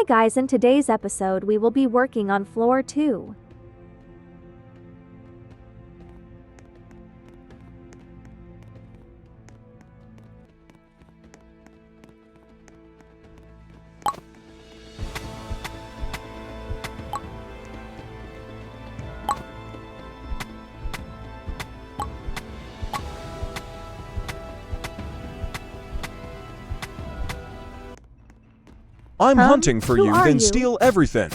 guys, in today's episode we will be working on floor 2. I'm hunting for who you, are then you? steal everything.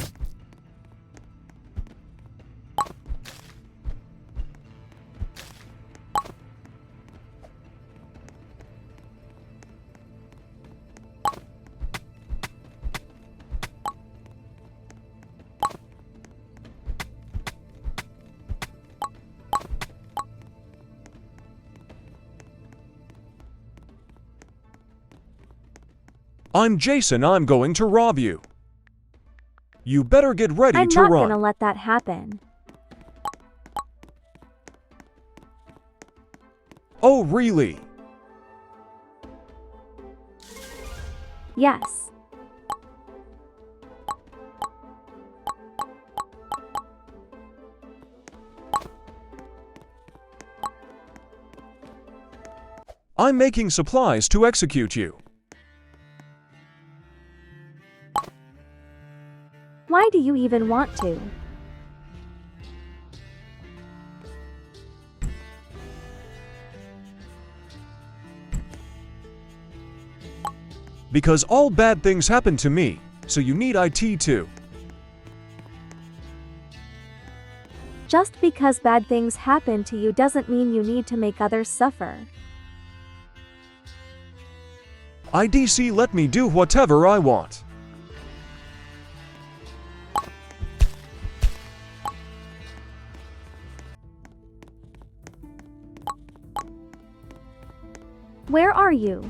I'm Jason, I'm going to rob you. You better get ready I'm to not run. gonna let that happen. Oh, really? Yes. I'm making supplies to execute you. Why do you even want to? Because all bad things happen to me, so you need IT too. Just because bad things happen to you doesn't mean you need to make others suffer. IDC let me do whatever I want. Where are you?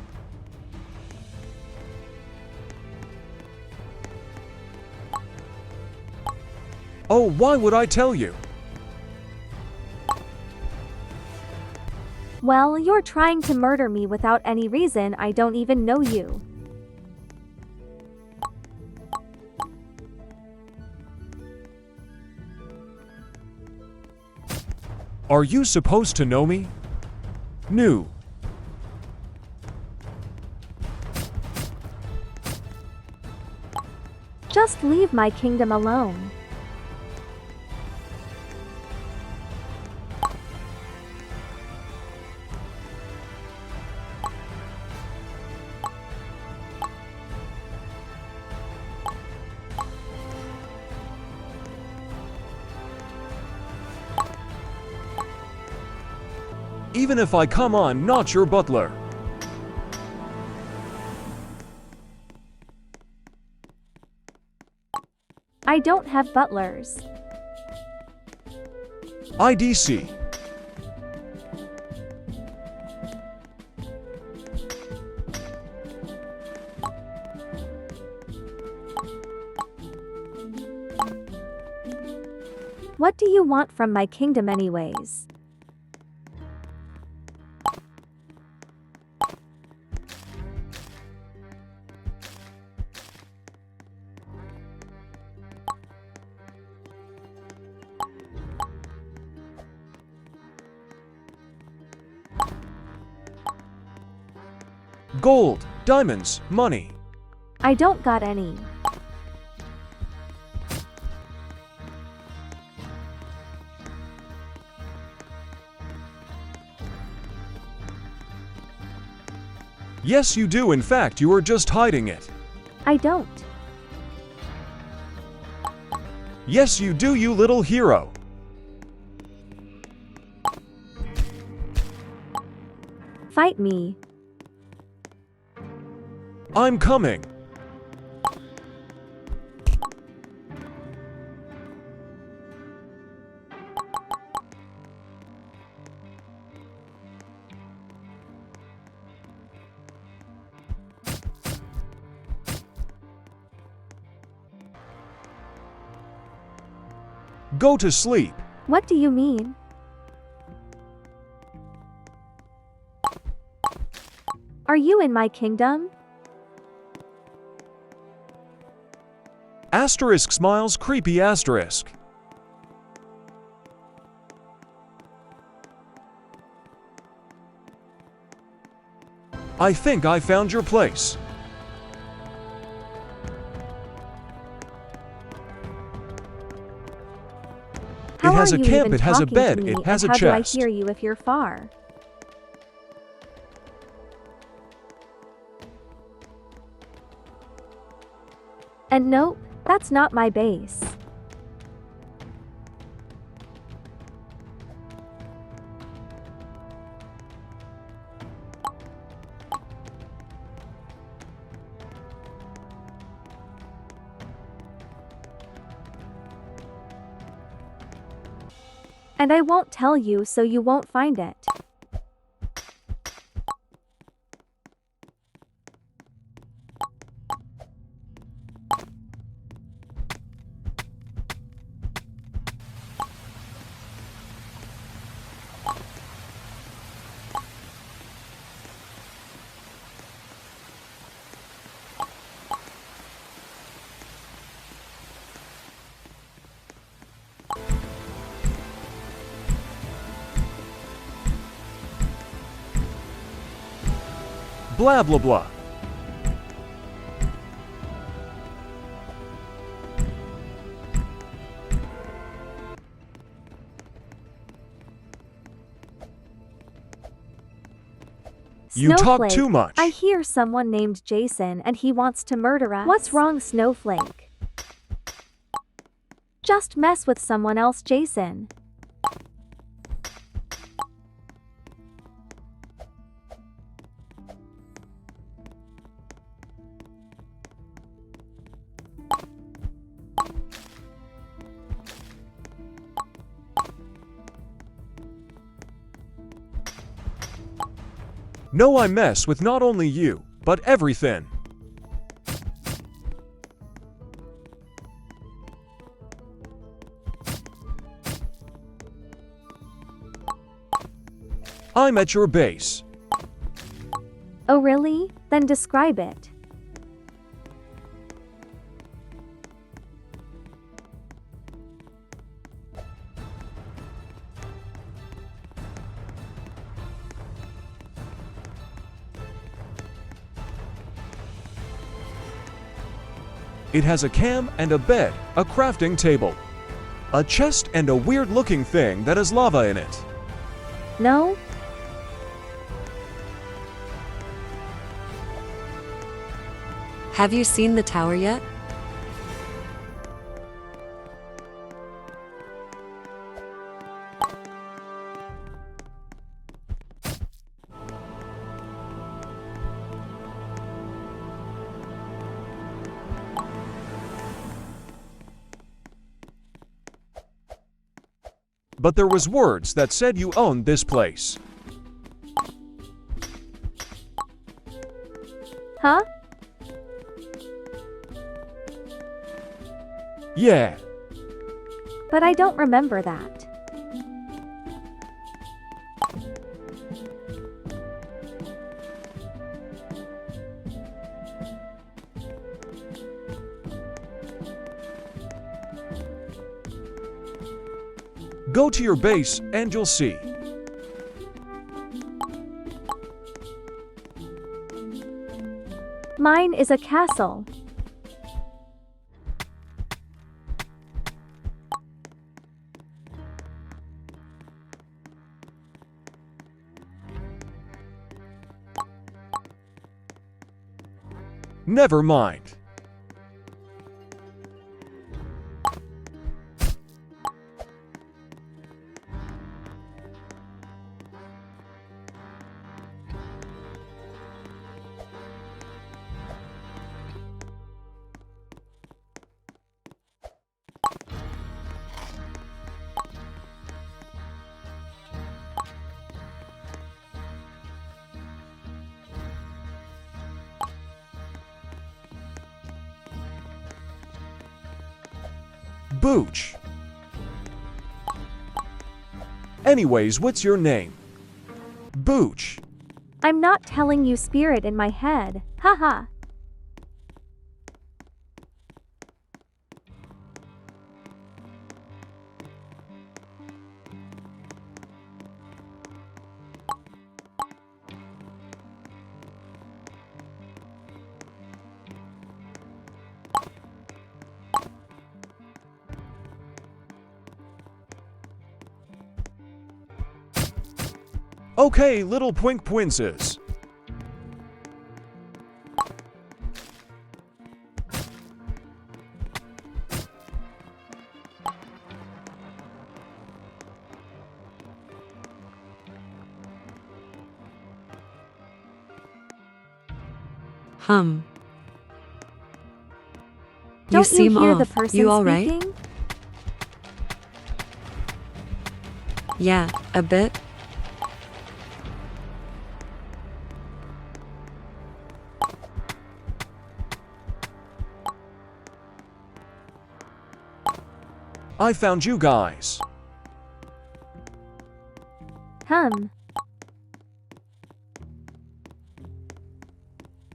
Oh, why would I tell you? Well, you're trying to murder me without any reason. I don't even know you. Are you supposed to know me? No. Just leave my kingdom alone. Even if I come on, not your butler. I don't have butlers. IDC. What do you want from my kingdom anyways? Gold, diamonds, money. I don't got any. Yes, you do. In fact, you are just hiding it. I don't. Yes, you do, you little hero. Fight me. I'm coming. Go to sleep. What do you mean? Are you in my kingdom? Asterisk smiles creepy asterisk. I think I found your place. How It has are a you camp, even it has a talking bed, to me, it has a and how chest. do I hear you if you're far? And nope, that's not my base. And I won't tell you so you won't find it. Blah blah blah. You talk Snowflake, too much. I hear someone named Jason and he wants to murder us. What's wrong, Snowflake? Just mess with someone else, Jason. No, I mess with not only you, but everything. I'm at your base. Oh really? Then describe it. It has a cam and a bed, a crafting table, a chest and a weird-looking thing that has lava in it. No? Have you seen the tower yet? But there was words that said you owned this place. Huh? Yeah. But I don't remember that. Go to your base and you'll see. Mine is a castle. Never mind. Booch. Anyways, what's your name? Booch. I'm not telling you, spirit in my head. Haha. Okay, little Pwink Princes. You Don't you seem hear off. the person You all right? speaking? Yeah, a bit. I found you guys.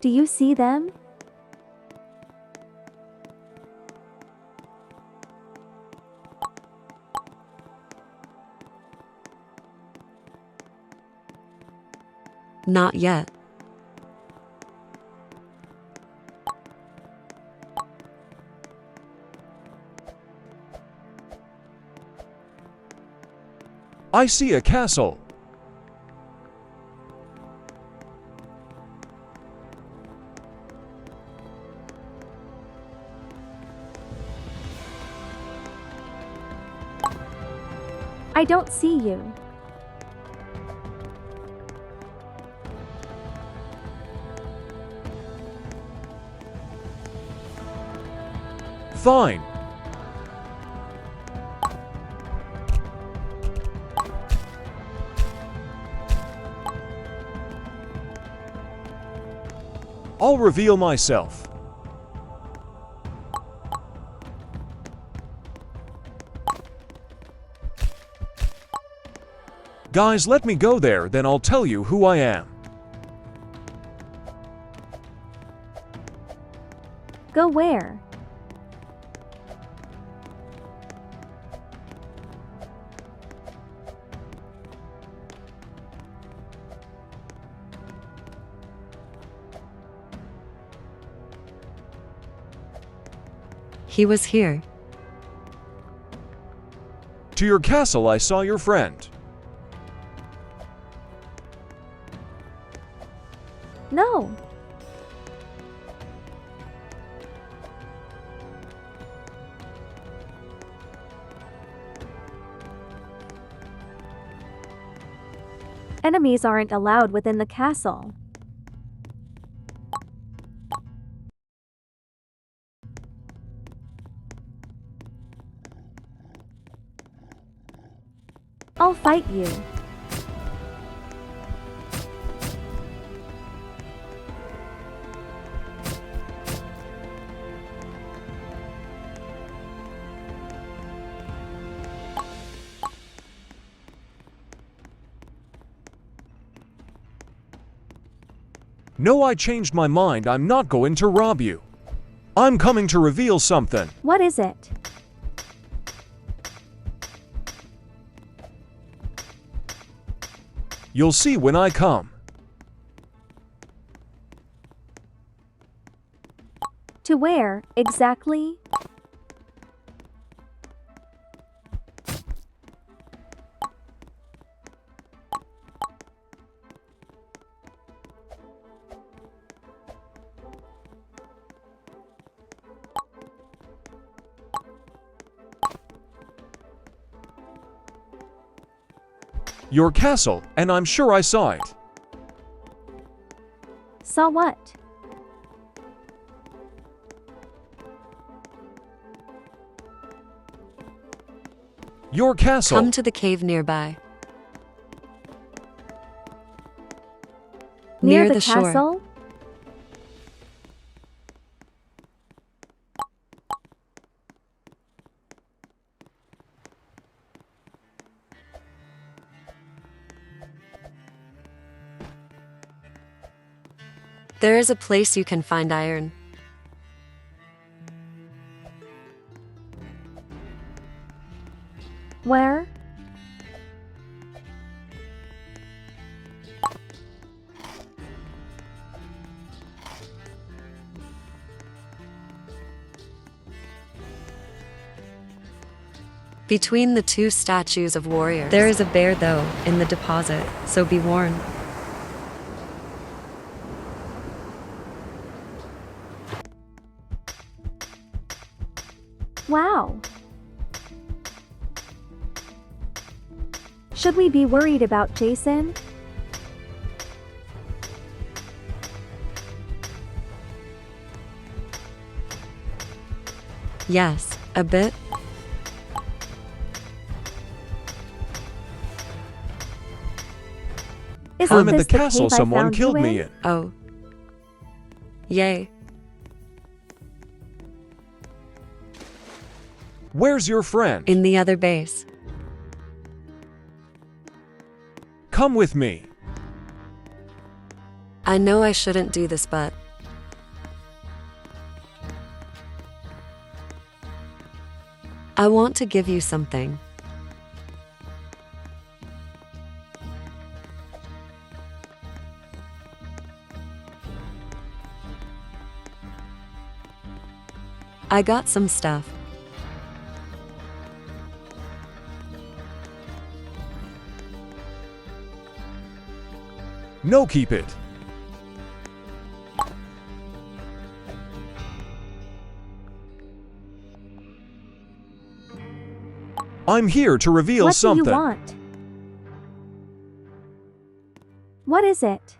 Do you see them? Not yet. I see a castle. I don't see you. Fine. I'll reveal myself. Guys, let me go there, then I'll tell you who I am. Go where? He was here. To your castle, I saw your friend. No. Enemies aren't allowed within the castle. I'll fight you. No, I changed my mind. I'm not going to rob you. I'm coming to reveal something. What is it? You'll see when I come. To where, exactly? Your castle, and I'm sure I saw it. Saw what? Your castle. Come to the cave nearby. Near Near the the shore. castle? There is a place you can find iron. Where? Between the two statues of warriors. There is a bear, though, in the deposit, so be warned. Wow. Should we be worried about Jason? Yes, a bit. Isn't I'm at this the castle cave I someone found killed you me in? in. Oh. Yay. Where's your friend? In the other base. Come with me. I know I shouldn't do this, but I want to give you something. I got some stuff. No, keep it. I'm here to reveal What something. do you want? What is it?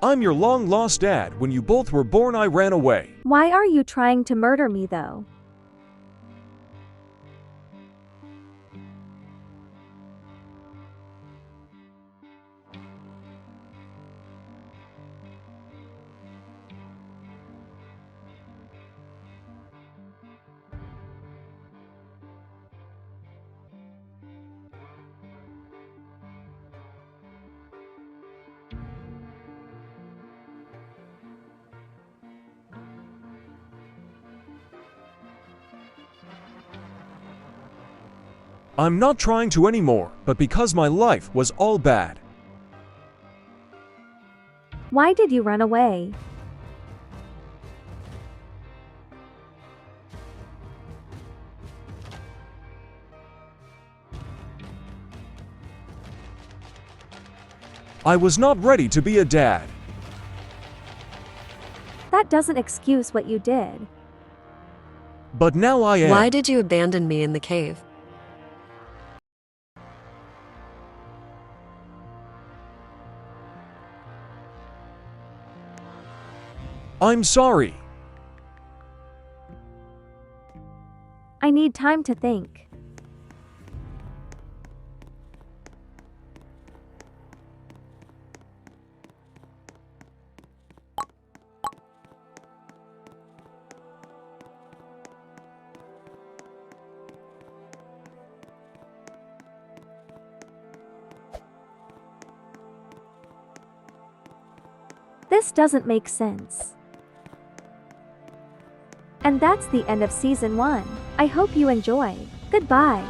I'm your long-lost dad. When you both were born, I ran away. Why are you trying to murder me, though? I'm not trying to anymore, but because my life was all bad. Why did you run away? I was not ready to be a dad. That doesn't excuse what you did. But now I am. Why did you abandon me in the cave? I'm sorry. I need time to think. This doesn't make sense. And that's the end of Season 1. I hope you enjoy. Goodbye.